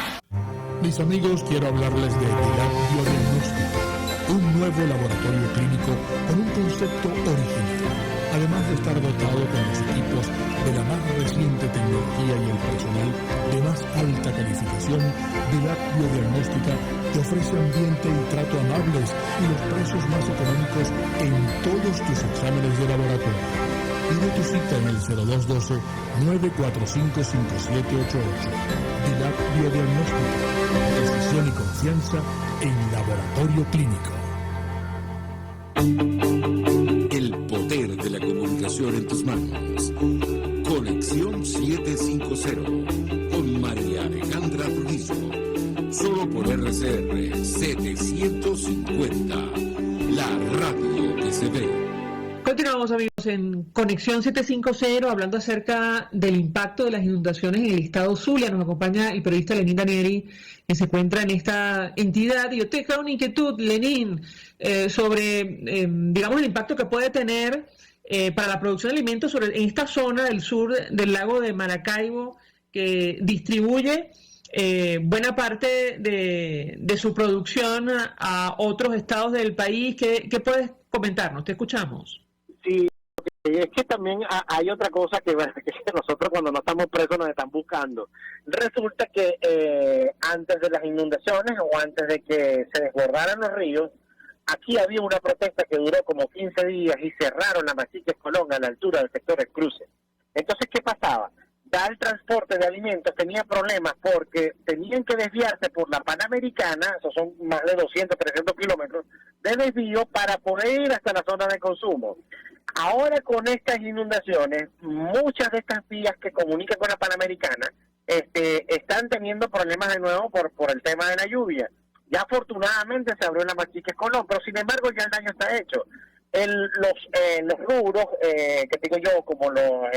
Mis amigos, quiero hablarles de Dilac Biodiagnóstico, un nuevo laboratorio clínico con un concepto original. Además de estar dotado con los equipos de la más reciente tecnología y el personal de más alta calificación, Dilac Biodiagnóstica te ofrece ambiente y trato amables y los precios más económicos en todos tus exámenes de laboratorio. Pide tu cita en el 0212-945-5788. Dilac Biodiagnóstica. Precisión y confianza en laboratorio clínico. El poder de la comunicación en tus manos. Conexión 750 con María Alejandra Trujillo. Solo por RCR 750. La radio que se ve. Continuamos, amigos, en Conexión 750, hablando acerca del impacto de las inundaciones en el estado Zulia. Nos acompaña el periodista Lenín Danieri, que se encuentra en esta entidad. Y yo te dejo una inquietud, Lenín, sobre, digamos, el impacto que puede tener para la producción de alimentos en esta zona del sur del lago de Maracaibo, que distribuye buena parte de su producción a otros estados del país. ¿Qué puedes comentarnos? Te escuchamos. Sí, es que también hay otra cosa que nosotros cuando no estamos presos nos están buscando. Resulta que antes de las inundaciones o antes de que se desbordaran los ríos, aquí había una protesta que duró como 15 días y cerraron la Machiques Colón a la altura del sector del cruce. Entonces, ¿qué pasaba? Ya el transporte de alimentos tenía problemas porque tenían que desviarse por la Panamericana, esos son más de 200, 300 kilómetros de desvío para poder ir hasta la zona de consumo. Ahora con estas inundaciones, muchas de estas vías que comunican con la Panamericana están teniendo problemas de nuevo por el tema de la lluvia. Ya afortunadamente se abrió la Machiques Colón, pero sin embargo ya el daño está hecho. Los rubros, que digo yo, como los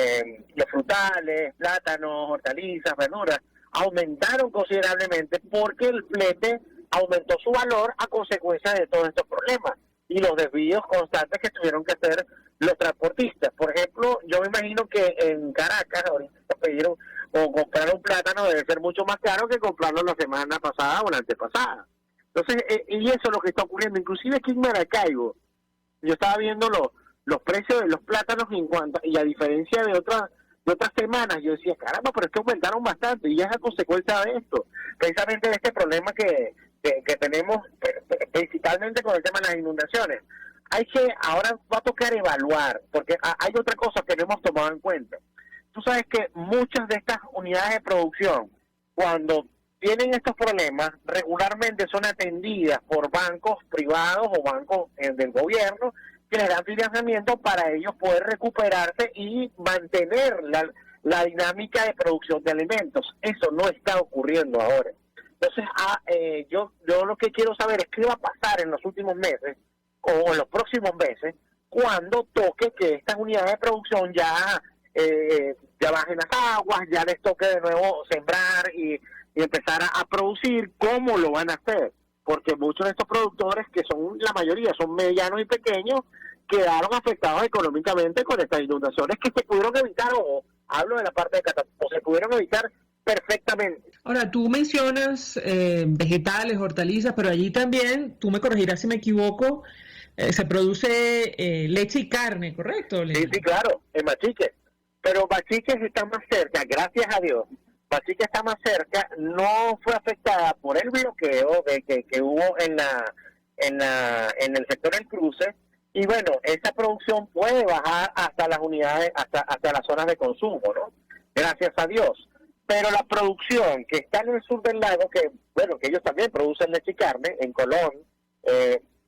frutales, plátanos, hortalizas, verduras, aumentaron considerablemente porque el flete aumentó su valor a consecuencia de todos estos problemas y los desvíos constantes que tuvieron que hacer los transportistas. Por ejemplo, yo me imagino que en Caracas ahorita pidieron o comprar un plátano debe ser mucho más caro que comprarlo la semana pasada o la antepasada. Entonces, y eso es lo que está ocurriendo. Inclusive aquí en Maracaibo, yo estaba viendo los precios de los plátanos y a diferencia de otras semanas, yo decía, caramba, pero es que aumentaron bastante y es a consecuencia de esto, precisamente de este problema que tenemos principalmente con el tema de las inundaciones. Ahora va a tocar evaluar, porque hay otra cosa que no hemos tomado en cuenta. Tú sabes que muchas de estas unidades de producción, cuando tienen estos problemas, regularmente son atendidas por bancos privados o bancos del gobierno que les dan financiamiento para ellos poder recuperarse y mantener la dinámica de producción de alimentos. Eso no está ocurriendo ahora. Entonces, yo lo que quiero saber es qué va a pasar en los últimos meses o en los próximos meses cuando toque que estas unidades de producción ya bajen las aguas, ya les toque de nuevo sembrar y empezar a producir. ¿Cómo lo van a hacer? Porque muchos de estos productores, que son la mayoría, son medianos y pequeños, quedaron afectados económicamente con estas inundaciones que se pudieron evitar, o hablo de la parte de catástrofe, se pudieron evitar perfectamente. Ahora, tú mencionas vegetales, hortalizas, pero allí también, tú me corregirás si me equivoco, se produce leche y carne, ¿correcto, Lenín? Sí, claro, en Machique. Pero Machique está más cerca, gracias a Dios. Machique está más cerca, no fue afectada por el bloqueo que hubo en el sector del cruce. Y bueno, esa producción puede bajar hasta las unidades, hasta las zonas de consumo, ¿no? Gracias a Dios. Pero la producción que está en el sur del lago, que ellos también producen leche y carne, en Colón,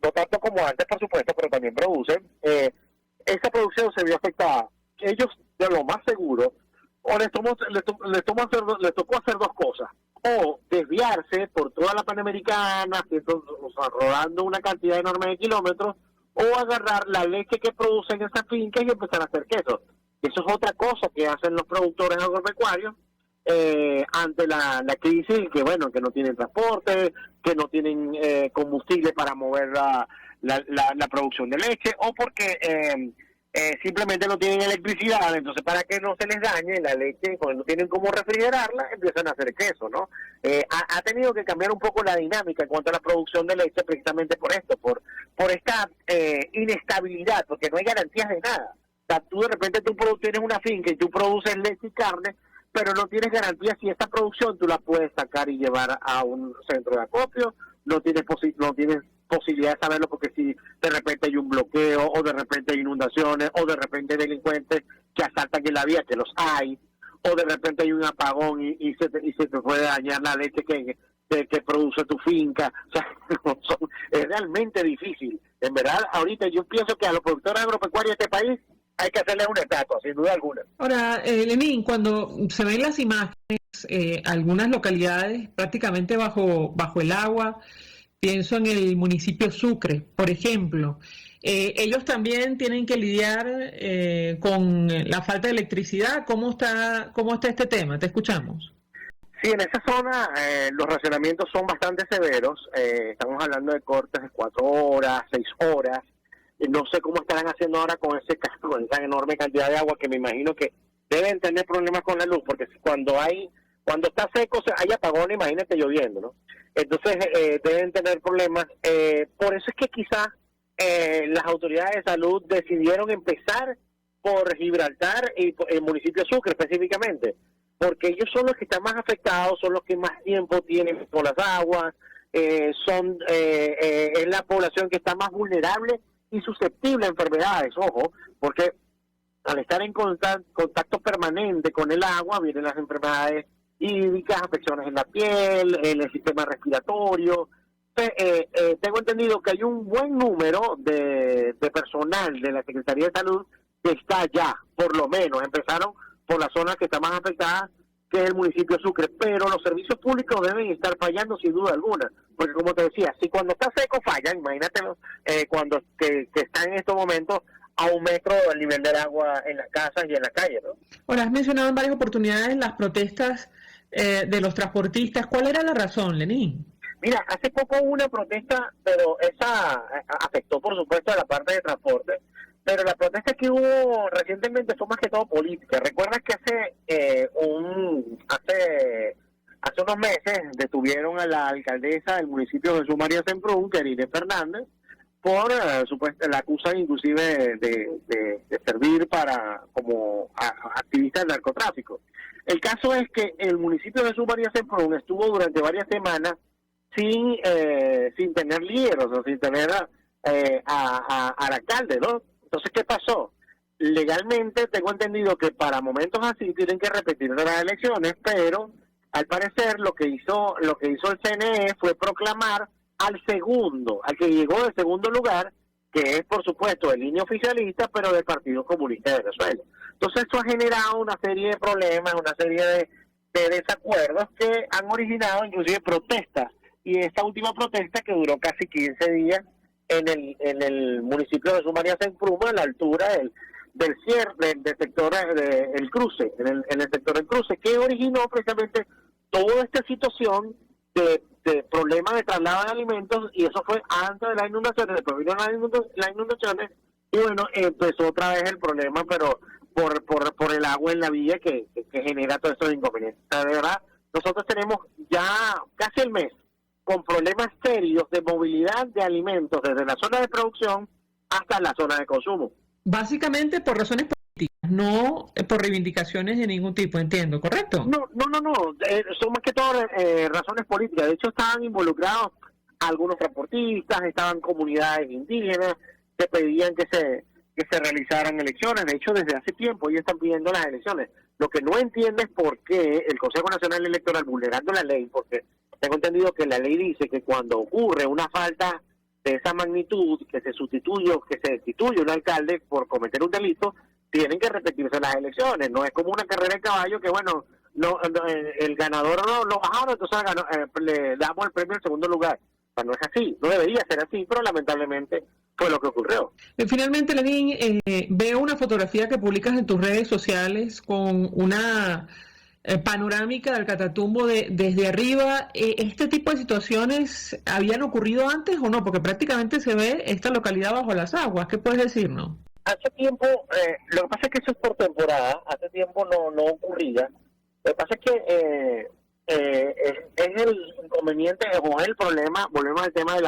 no tanto como antes, por supuesto, pero también producen, esa producción se vio afectada. Ellos, de lo más seguro, o les tocó hacer dos cosas: o desviarse por toda la Panamericana, rodando una cantidad enorme de kilómetros, o agarrar la leche que producen esas fincas y empezar a hacer queso. Eso es otra cosa que hacen los productores agropecuarios ante la crisis, que no tienen transporte, que no tienen combustible para mover la producción de leche, o porque simplemente no tienen electricidad. Entonces, para que no se les dañe la leche, cuando no tienen cómo refrigerarla, empiezan a hacer queso, ¿no? Ha tenido que cambiar un poco la dinámica en cuanto a la producción de leche, precisamente por esto, por esta inestabilidad, porque no hay garantías de nada. O sea, tú de repente tienes una finca y tú produces leche y carne, pero no tienes garantía si esta producción tú la puedes sacar y llevar a un centro de acopio. No tienes posibilidad de saberlo, porque si de repente hay un bloqueo, o de repente hay inundaciones, o de repente hay delincuentes que asaltan en la vía, que los hay, o de repente hay un apagón y se te puede dañar la leche que produce tu finca. O sea, es realmente difícil. En verdad, ahorita yo pienso que a los productores agropecuarios de este país hay que hacerles una estatua, sin duda alguna. Ahora, Lenín, cuando se ven las imágenes, algunas localidades prácticamente bajo el agua, pienso en el municipio Sucre, por ejemplo, ellos también tienen que lidiar con la falta de electricidad. ¿Cómo está este tema? Te escuchamos. Sí, en esa zona los racionamientos son bastante severos. Estamos hablando de cortes de 4 horas, 6 horas. No sé cómo estarán haciendo ahora con esa enorme cantidad de agua, que me imagino que deben tener problemas con la luz, porque cuando está seco hay apagón, imagínate lloviendo, ¿no? Entonces deben tener problemas. Por eso es que quizás las autoridades de salud decidieron empezar por Gibraltar y por el municipio de Sucre específicamente, porque ellos son los que están más afectados, son los que más tiempo tienen por las aguas, es la población que está más vulnerable y susceptible a enfermedades, ojo, porque al estar en contacto permanente con el agua vienen las enfermedades hídricas, afecciones en la piel, en el sistema respiratorio. Tengo entendido que hay un buen número de personal de la Secretaría de Salud que está ya, por lo menos, empezaron por la zona que está más afectada, que es el municipio de Sucre, pero los servicios públicos deben estar fallando sin duda alguna, porque como te decía, si cuando está seco fallan, imagínate cuando que está en estos momentos a 1 metro del nivel del agua en las casas y en la calle, ¿no? Ahora, has mencionado en varias oportunidades las protestas de los transportistas. ¿Cuál era la razón, Lenín? Mira, hace poco hubo una protesta, pero esa afectó, por supuesto, a la parte de transporte, pero la protesta que hubo recientemente fue más que todo política. ¿Recuerdas que hace unos meses detuvieron a la alcaldesa del municipio de Jesús María Semprún, Irene Fernández, por la acusan inclusive de servir como activista del narcotráfico? El caso es que el municipio de Jesús María Semprún estuvo durante varias semanas sin tener líderes, o sin tener al alcalde, ¿no? Entonces, ¿qué pasó? Legalmente tengo entendido que para momentos así tienen que repetir las elecciones, pero al parecer lo que hizo el CNE fue proclamar al que llegó de segundo lugar, que es por supuesto de línea oficialista, pero del Partido Comunista de Venezuela. Entonces esto ha generado una serie de problemas, una serie de desacuerdos que han originado inclusive protestas, y esta última protesta, que duró casi 15 días en el municipio de Jesús María Semprún, a la altura del cierre del sector del cruce, en el sector del cruce, que originó precisamente toda esta situación de problemas de traslado de alimentos, y eso fue antes de las inundaciones. Después vino las inundaciones Y bueno, empezó otra vez el problema, pero por el agua en la vía que genera todos estos inconvenientes. O sea, de verdad, nosotros tenemos ya casi el mes con problemas serios de movilidad de alimentos desde la zona de producción hasta la zona de consumo. Básicamente por razones políticas, no por reivindicaciones de ningún tipo, entiendo, ¿correcto? No, son más que todo razones políticas. De hecho, estaban involucrados algunos transportistas, estaban comunidades indígenas que pedían que se realizaran elecciones. De hecho, desde hace tiempo ellos están pidiendo las elecciones. Lo que no entiende es por qué el Consejo Nacional Electoral, vulnerando la ley, porque tengo entendido que la ley dice que cuando ocurre una falta de esa magnitud, que se destituye un alcalde por cometer un delito, tienen que repetirse las elecciones. No es como una carrera de caballo que, bueno, el ganador lo bajaron, entonces le damos el premio en segundo lugar. O sea, no es así, no debería ser así, pero lamentablemente fue lo que ocurrió. Finalmente, Lenín, veo una fotografía que publicas en tus redes sociales con una panorámica del Catatumbo desde arriba. ¿Este tipo de situaciones habían ocurrido antes o no? Porque prácticamente se ve esta localidad bajo las aguas. ¿Qué puedes decirnos? Hace tiempo, lo que pasa es que eso es por temporada, hace tiempo no ocurría. Lo que pasa es que es el inconveniente o es el problema, volvemos al tema de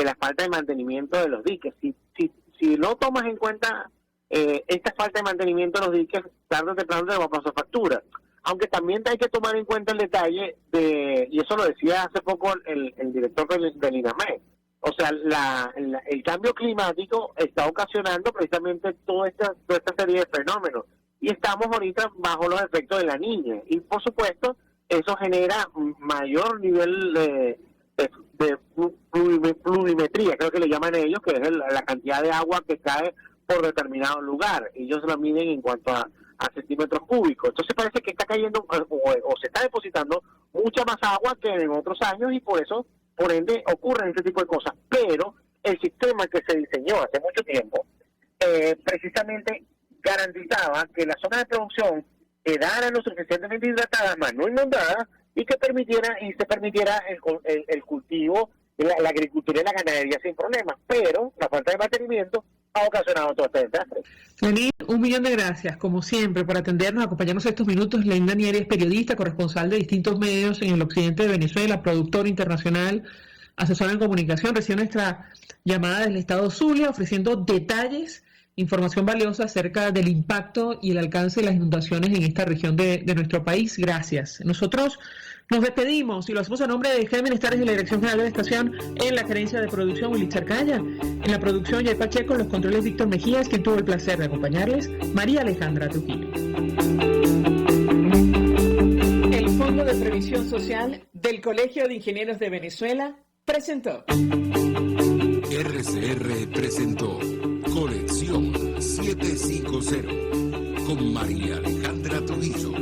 la falta de mantenimiento de los diques. Si no tomas en cuenta esta falta de mantenimiento de los diques, tarde o temprano te va a pasar factura. Aunque también hay que tomar en cuenta el detalle y eso lo decía hace poco el director del INAME, o sea, el cambio climático está ocasionando precisamente toda esta serie de fenómenos, y estamos ahorita bajo los efectos de la Niña, y por supuesto eso genera mayor nivel de pluviometría, creo que le llaman ellos, que es la cantidad de agua que cae por determinado lugar. Ellos la miden en cuanto a centímetros cúbicos. Entonces parece que está cayendo o se está depositando mucha más agua que en otros años, y por ende ocurren este tipo de cosas. Pero el sistema que se diseñó hace mucho tiempo precisamente garantizaba que la zona de producción quedara lo suficientemente hidratada, más no inundada, y que se permitiera el cultivo, la agricultura y la ganadería sin problemas. Pero la falta de mantenimiento ha ocasionado todo este desastre. Lenín, 1.000.000 de gracias, como siempre, por atendernos, acompañarnos estos minutos. Lenín Danieri es periodista, corresponsal de distintos medios en el occidente de Venezuela, productor internacional, asesor en comunicación. Recibe nuestra llamada desde el estado Zulia, ofreciendo detalles, información valiosa acerca del impacto y el alcance de las inundaciones en esta región de nuestro país. Gracias. Nosotros nos despedimos y lo hacemos a nombre de Jaime Nestares de la Dirección General de la Estación, en la gerencia de producción Willy Charcaya, en la producción Jay Pacheco, en los controles Víctor Mejías, quien tuvo el placer de acompañarles, María Alejandra Trujillo. El Fondo de Previsión Social del Colegio de Ingenieros de Venezuela presentó. RCR presentó Conexión 750 con María Alejandra Trujillo.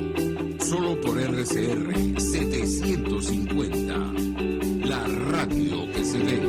Solo por RCR 750, la radio que se ve.